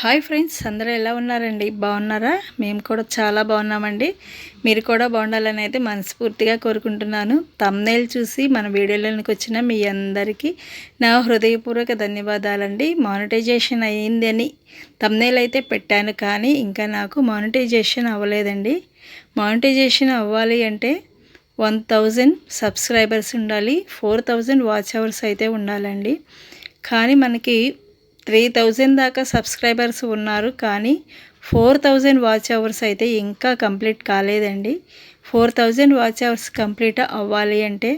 Hi friends, అందరూ ఎలా ఉన్నారండి? బాగున్నారా? మేము కూడా చాలా బాగున్నామండి. మీరు కూడా బాగుండాలని అయితే మనస్ఫూర్తిగా కోరుకుంటున్నాను. థంబ్నెయిల్ చూసి మన వీడియోలోనికి వచ్చిన మీ అందరికీ నా హృదయపూర్వక ధన్యవాదాలండి. మానిటైజేషన్ అయ్యిందని థంబ్నెయిల్ అయితే పెట్టాను, కానీ ఇంకా నాకు మానిటైజేషన్ అవ్వలేదండి. మానిటైజేషన్ అవ్వాలి అంటే 1000 సబ్స్క్రైబర్స్ ఉండాలి, 4000 వాచ్ అవర్స్ అయితే ఉండాలండి. కానీ మనకి 3000 దాకా సబ్స్క్రైబర్స్ ఉన్నారు, కానీ 4000 వాచ్ అవర్స్ అయితే ఇంకా కంప్లీట్ కాలేదండి. 4000 వాచ్ అవర్స్ కంప్లీట్ అవ్వాలి అంటే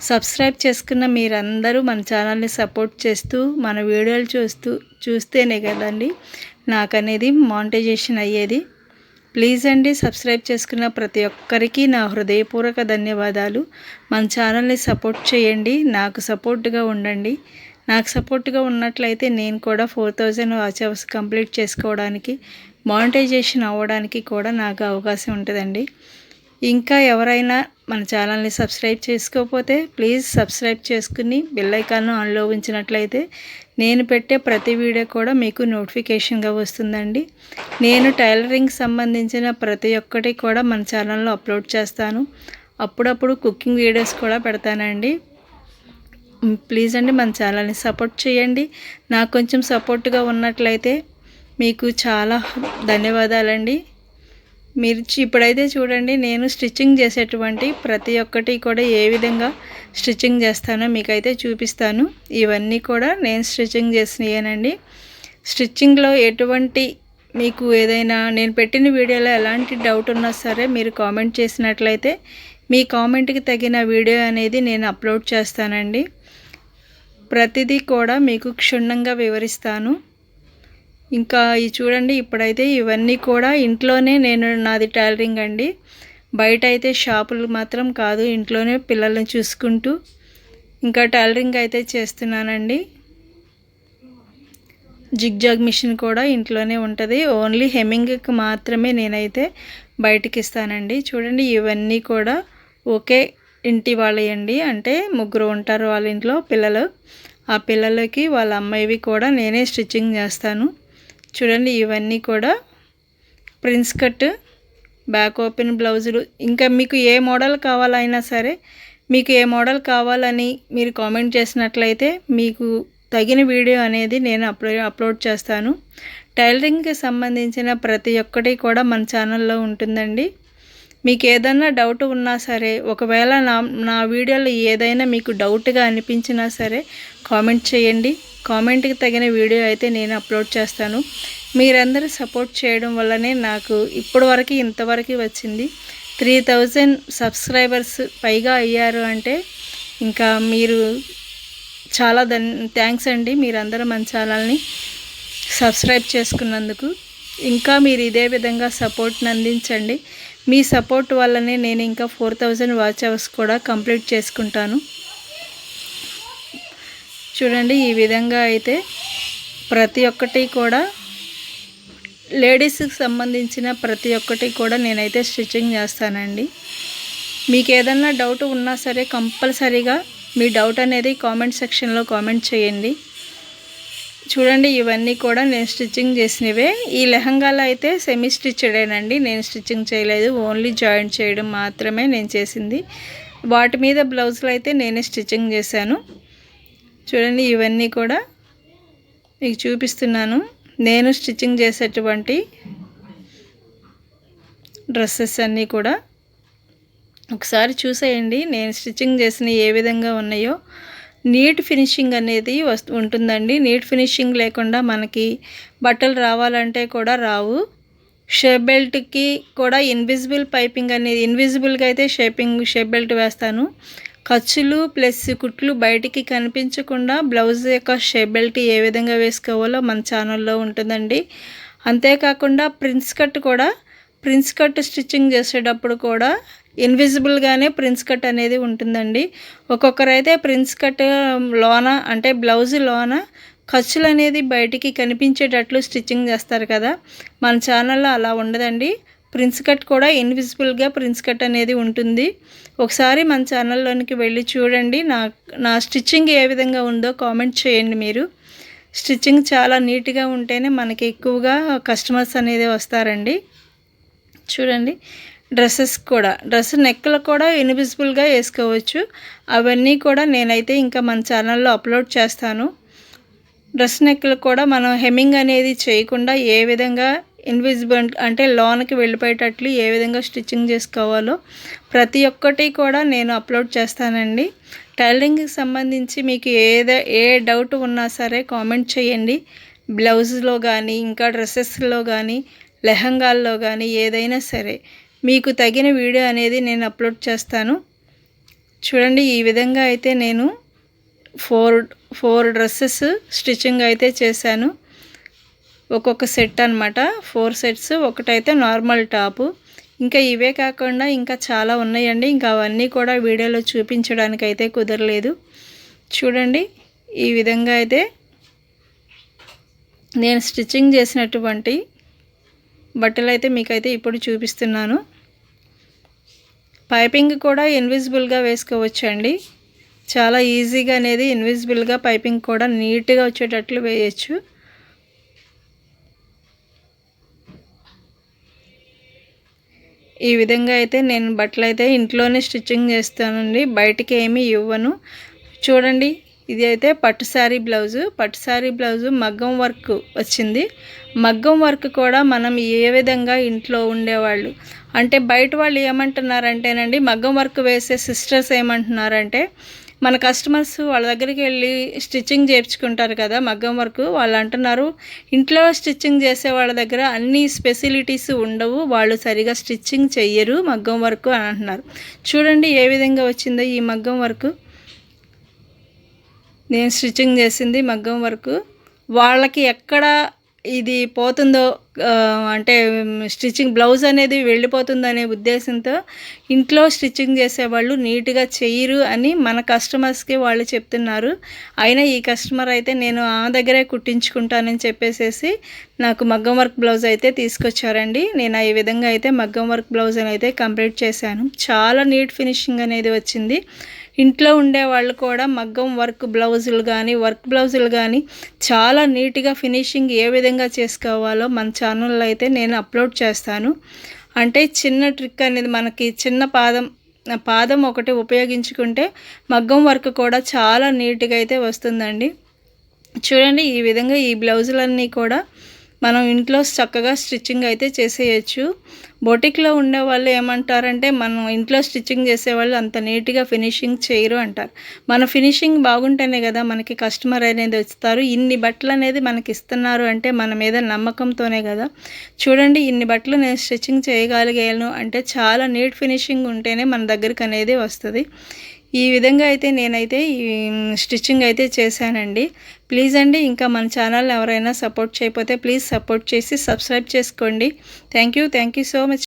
సబ్స్క్రైబ్ చేసుకున్న మీరందరూ మన ఛానల్ని సపోర్ట్ చేస్తూ మన వీడియోలు చూస్తేనే కదండి నాకనేది మానిటైజేషన్ అయ్యేది. ప్లీజ్ అండి, సబ్స్క్రైబ్ చేసుకున్న ప్రతి ఒక్కరికి నా హృదయపూర్వక ధన్యవాదాలు. మన ఛానల్ని సపోర్ట్ చేయండి, నాకు సపోర్ట్గా ఉండండి. నాకు సపోర్ట్గా ఉన్నట్లయితే నేను కూడా 4000 వాచ్ అవర్స్ కంప్లీట్ చేసుకోవడానికి, మానిటైజేషన్ అవ్వడానికి కూడా నాకు అవకాశం ఉంటుందండి. ఇంకా ఎవరైనా మన ఛానల్ని సబ్స్క్రైబ్ చేసుకోకపోతే ప్లీజ్ సబ్స్క్రైబ్ చేసుకుని బెల్ ఐకాన్ను ఆన్లో ఉంచినట్లయితే నేను పెట్టే ప్రతి వీడియో కూడా మీకు నోటిఫికేషన్గా వస్తుందండి. నేను టైలరింగ్ సంబంధించిన ప్రతి ఒక్కటి కూడా మన ఛానల్లో అప్లోడ్ చేస్తాను. అప్పుడప్పుడు కుకింగ్ వీడియోస్ కూడా పెడతానండి. ప్లీజ్ అండి, మన ఛానల్ని సపోర్ట్ చేయండి. నాకు కొంచెం సపోర్ట్గా ఉన్నట్లయితే మీకు చాలా ధన్యవాదాలండి. మీరు ఇప్పుడైతే చూడండి, నేను స్టిచ్చింగ్ చేసేటువంటి ప్రతి ఒక్కటి కూడా ఏ విధంగా స్టిచ్చింగ్ చేస్తానో మీకైతే చూపిస్తాను. ఇవన్నీ కూడా నేను స్టిచ్చింగ్ చేసినయేనండి. స్టిచ్చింగ్లో ఎటువంటి మీకు ఏదైనా నేను పెట్టిన వీడియోలో ఎలాంటి డౌట్ ఉన్నా సరే మీరు కామెంట్ చేసినట్లయితే మీ కామెంట్కి తగిన వీడియో అనేది నేను అప్లోడ్ చేస్తానండి. ప్రతిదీ కూడా మీకు క్షుణ్ణంగా వివరిస్తాను. ఇంకా ఈ చూడండి, ఇప్పుడైతే ఇవన్నీ కూడా ఇంట్లోనే నాది టైలరింగ్ అండి. బయట అయితే షాపులు మాత్రం కాదు, ఇంట్లోనే పిల్లల్ని చూసుకుంటూ ఇంకా టైలరింగ్ అయితే చేస్తున్నానండి. జిగ్జాగ్ మిషన్ కూడా ఇంట్లోనే ఉంటుంది. ఓన్లీ హెమ్మింగ్కి మాత్రమే నేనైతే బయటికి ఇస్తానండి. చూడండి, ఇవన్నీ కూడా ఒకే ఇంటి వాళ్ళయండి. అంటే ముగ్గురు ఉంటారు వాళ్ళ ఇంట్లో పిల్లలు. ఆ పిల్లలకి వాళ్ళ అమ్మాయివి కూడా నేనే స్టిచ్చింగ్ చేస్తాను. చూడండి, ఇవన్నీ కూడా ప్రిన్స్ కట్, బ్యాక్ ఓపెన్ బ్లౌజులు. ఇంకా మీకు ఏ మోడల్ కావాలైనా సరే, మీకు ఏ మోడల్ కావాలని మీరు కామెంట్ చేసినట్లయితే మీకు తగిన వీడియో అనేది నేను అప్లోడ్ చేస్తాను. టైలరింగ్కి సంబంధించిన ప్రతి ఒక్కటి కూడా మన ఛానల్లో ఉంటుందండి. మీకు ఏదైనా డౌట్ ఉన్నా సరే, ఒకవేళ నా వీడియోలో ఏదైనా మీకు డౌట్గా అనిపించినా సరే కామెంట్ చేయండి. కామెంట్కి తగిన వీడియో అయితే నేను అప్లోడ్ చేస్తాను. మీరందరూ సపోర్ట్ చేయడం వల్లనే నాకు ఇప్పటివరకు ఇంతవరకు వచ్చింది. 3000 సబ్స్క్రైబర్స్ పైగా అయ్యారు అంటే ఇంకా మీరు చాలా థ్యాంక్స్ అండి. మీరందరూ మన ఛానల్ని సబ్స్క్రైబ్ చేసుకున్నందుకు. ఇంకా మీరు ఇదే విధంగా సపోర్ట్ని అందించండి. మీ సపోర్ట్ వల్లనే నేను ఇంకా 4000 వాచ్ అవర్స్ కూడా కంప్లీట్ చేసుకుంటాను. చూడండి, ఈ విధంగా అయితే ప్రతి ఒక్కటి కూడా లేడీస్కి సంబంధించిన ప్రతి ఒక్కటి కూడా నేనైతే స్టిచ్చింగ్ చేస్తానండి. మీకు ఏదన్నా డౌట్ ఉన్నా సరే కంపల్సరీగా మీ డౌట్ అనేది కామెంట్ సెక్షన్లో కామెంట్ చేయండి. చూడండి, ఇవన్నీ కూడా నేను స్టిచ్చింగ్ చేసినవే. ఈ లెహంగాలో అయితే సెమీ స్టిచ్డేనండి, నేను స్టిచ్చింగ్ చేయలేదు. ఓన్లీ జాయింట్ చేయడం మాత్రమే నేను చేసింది. వాటి మీద బ్లౌజులు అయితే నేనే స్టిచ్చింగ్ చేశాను. చూడండి, ఇవన్నీ కూడా మీకు చూపిస్తున్నాను. నేను స్టిచ్చింగ్ చేసేటువంటి డ్రెస్సెస్ అన్నీ కూడా ఒకసారి చూసేయండి. నేను స్టిచ్చింగ్ చేసిన ఏ విధంగా ఉన్నాయో. నీట్ ఫినిషింగ్ అనేది ఉంటుందండి. నీట్ ఫినిషింగ్ లేకుండా మనకి బట్టలు రావాలంటే కూడా రావు. షేప్ బెల్ట్కి కూడా ఇన్విజిబుల్ పైపింగ్ అనేది, ఇన్విజిబుల్గా అయితే షేప్ బెల్ట్ వేస్తాను. ఖర్చులు ప్లస్ కుట్లు బయటికి కనిపించకుండా బ్లౌజ్ యొక్క షేప్ బెల్ట్ ఏ విధంగా వేసుకోవాలో మన ఛానల్లో ఉంటుందండి. అంతేకాకుండా ప్రిన్స్ కట్ స్టిచ్చింగ్ చేసేటప్పుడు కూడా ఇన్విజిబుల్గానే ప్రిన్స్ కట్ అనేది ఉంటుందండి. ఒక్కొక్కరైతే ప్రిన్స్ కట్ లోన అంటే బ్లౌజ్ లోన ఖర్చులు అనేది బయటికి కనిపించేటట్లు స్టిచ్చింగ్ చేస్తారు కదా. మన ఛానల్లో అలా ఉండదండి. ప్రిన్స్ కట్ కూడా ఇన్విజిబుల్గా ప్రిన్స్ కట్ అనేది ఉంటుంది. ఒకసారి మన ఛానల్లోనికి వెళ్ళి చూడండి. నా స్టిచ్చింగ్ ఏ విధంగా ఉందో కామెంట్ చేయండి మీరు. స్టిచ్చింగ్ చాలా నీట్గా ఉంటేనే మనకి ఎక్కువగా కస్టమర్స్ అనేది వస్తారండి. చూడండి, డ్రెస్సెస్ కూడా డ్రెస్ నెక్లు కూడా ఇన్విజిబుల్గా వేసుకోవచ్చు. అవన్నీ కూడా నేనైతే ఇంకా మన ఛానల్లో అప్లోడ్ చేస్తాను. డ్రెస్ నెక్లు కూడా మనం హెమ్మింగ్ అనేది చేయకుండా ఏ విధంగా ఇన్విజిబుల్ అంటే లోనికి వెళ్ళిపోయేటట్లు ఏ విధంగా స్టిచ్చింగ్ చేసుకోవాలో ప్రతి ఒక్కటి కూడా నేను అప్లోడ్ చేస్తానండి. టైలరింగ్కి సంబంధించి మీకు ఏ డౌట్ ఉన్నా సరే కామెంట్ చేయండి. బ్లౌజ్లో కానీ ఇంకా డ్రెస్సెస్లో కానీ లెహంగాల్లో కానీ ఏదైనా సరే మీకు తగిన వీడియో అనేది నేను అప్లోడ్ చేస్తాను. చూడండి, ఈ విధంగా అయితే నేను ఫోర్ డ్రెస్సెస్ స్టిచ్చింగ్ అయితే చేశాను. ఒక్కొక్క సెట్ అనమాట, 4 సెట్స్. ఒకటైతే నార్మల్ టాపు. ఇంకా ఇవే కాకుండా ఇంకా చాలా ఉన్నాయండి. ఇంకా అవన్నీ కూడా వీడియోలో చూపించడానికి అయితే కుదరలేదు. చూడండి, ఈ విధంగా అయితే నేను స్టిచ్చింగ్ చేసినటువంటి బట్టలు అయితే మీకైతే ఇప్పుడు చూపిస్తున్నాను. పైపింగ్ కూడా ఇన్విజిబుల్గా వేసుకోవచ్చండి. చాలా ఈజీగా అనేది ఇన్విజిబుల్గా పైపింగ్ కూడా నీట్గా వచ్చేటట్లు వేయచ్చు. ఈ విధంగా అయితే నేను బట్టలు అయితే ఇంట్లోనే స్టిచ్చింగ్ చేస్తానండి, బయటికి ఏమీ ఇవ్వను. చూడండి, ఇది అయితే పట్టు శారీ బ్లౌజు మగ్గం వర్క్ వచ్చింది. మగ్గం వర్క్ కూడా మనం ఏ విధంగా ఇంట్లో ఉండేవాళ్ళు అంటే బయట వాళ్ళు ఏమంటున్నారంటేనండి, మగ్గం వర్క్ వేసే సిస్టర్స్ ఏమంటున్నారంటే మన కస్టమర్స్ వాళ్ళ దగ్గరికి వెళ్ళి స్టిచ్చింగ్ చేయించుకుంటారు కదా మగ్గం వర్క్, వాళ్ళు అంటున్నారు ఇంట్లో స్టిచ్చింగ్ చేసే వాళ్ళ దగ్గర అన్ని ఫెసిలిటీస్ ఉండవు, వాళ్ళు సరిగా స్టిచ్చింగ్ చెయ్యరు మగ్గం వర్క్ అని అంటున్నారు. చూడండి ఏ విధంగా వచ్చిందో ఈ మగ్గం వర్క్. నేను స్టిచ్చింగ్ చేసింది మగ్గం వర్క్. వాళ్ళకి ఎక్కడ ఇది పోతుందో అంటే స్టిచ్చింగ్ బ్లౌజ్ అనేది వెళ్ళిపోతుందనే ఉద్దేశంతో ఇంట్లో స్టిచ్చింగ్ చేసేవాళ్ళు నీట్గా చెయ్యరు అని మన కస్టమర్స్కి వాళ్ళు చెప్తున్నారు. అయినా ఈ కస్టమర్ అయితే నేను ఆ దగ్గరే కుట్టించుకుంటానని చెప్పేసి నాకు మగ్గం వర్క్ బ్లౌజ్ అయితే తీసుకొచ్చారండి. నేను ఈ విధంగా అయితే మగ్గం వర్క్ బ్లౌజ్ అని అయితే కంప్లీట్ చేశాను. చాలా నీట్ ఫినిషింగ్ అనేది వచ్చింది. ఇంట్లో ఉండే వాళ్ళు కూడా మగ్గం వర్క్ బ్లౌజులు కానీ చాలా నీట్గా ఫినిషింగ్ ఏ విధంగా చేసుకోవాలో మన ఛానల్లో అయితే నేను అప్లోడ్ చేస్తాను. అంటే చిన్న ట్రిక్ అనేది మనకి చిన్న పాదం ఒకటి ఉపయోగించుకుంటే మగ్గం వర్క్ కూడా చాలా నీట్గా అయితే వస్తుందండి. చూడండి, ఈ విధంగా ఈ బ్లౌజులన్నీ కూడా మనం ఇంట్లో చక్కగా స్టిచ్చింగ్ అయితే చేసేయచ్చు. బొటిక్లో ఉండే వాళ్ళు ఏమంటారంటే మనం ఇంట్లో స్టిచ్చింగ్ చేసేవాళ్ళు అంత నీట్గా ఫినిషింగ్ చేయరు అంటారు. మన ఫినిషింగ్ బాగుంటేనే కదా మనకి కస్టమర్ అనేది వస్తారు. ఇన్ని బట్టలు అనేది మనకి ఇస్తున్నారు అంటే మన మీద నమ్మకంతోనే కదా. చూడండి, ఇన్ని బట్టలు నేను స్టిచ్చింగ్ చేయగలిగాను అంటే చాలా నీట్ ఫినిషింగ్ ఉంటేనే మన దగ్గరికి అనేది వస్తుంది. ఈ విధంగా అయితే నేనైతే ఈ స్టిచ్చింగ్ అయితే చేశానండి. ప్లీజ్ అండి, ఇంకా మన ఛానల్ ఎవరైనా సపోర్ట్ చేయకపోతే ప్లీజ్ సపోర్ట్ చేసి సబ్స్క్రైబ్ చేసుకోండి. Thank you so much.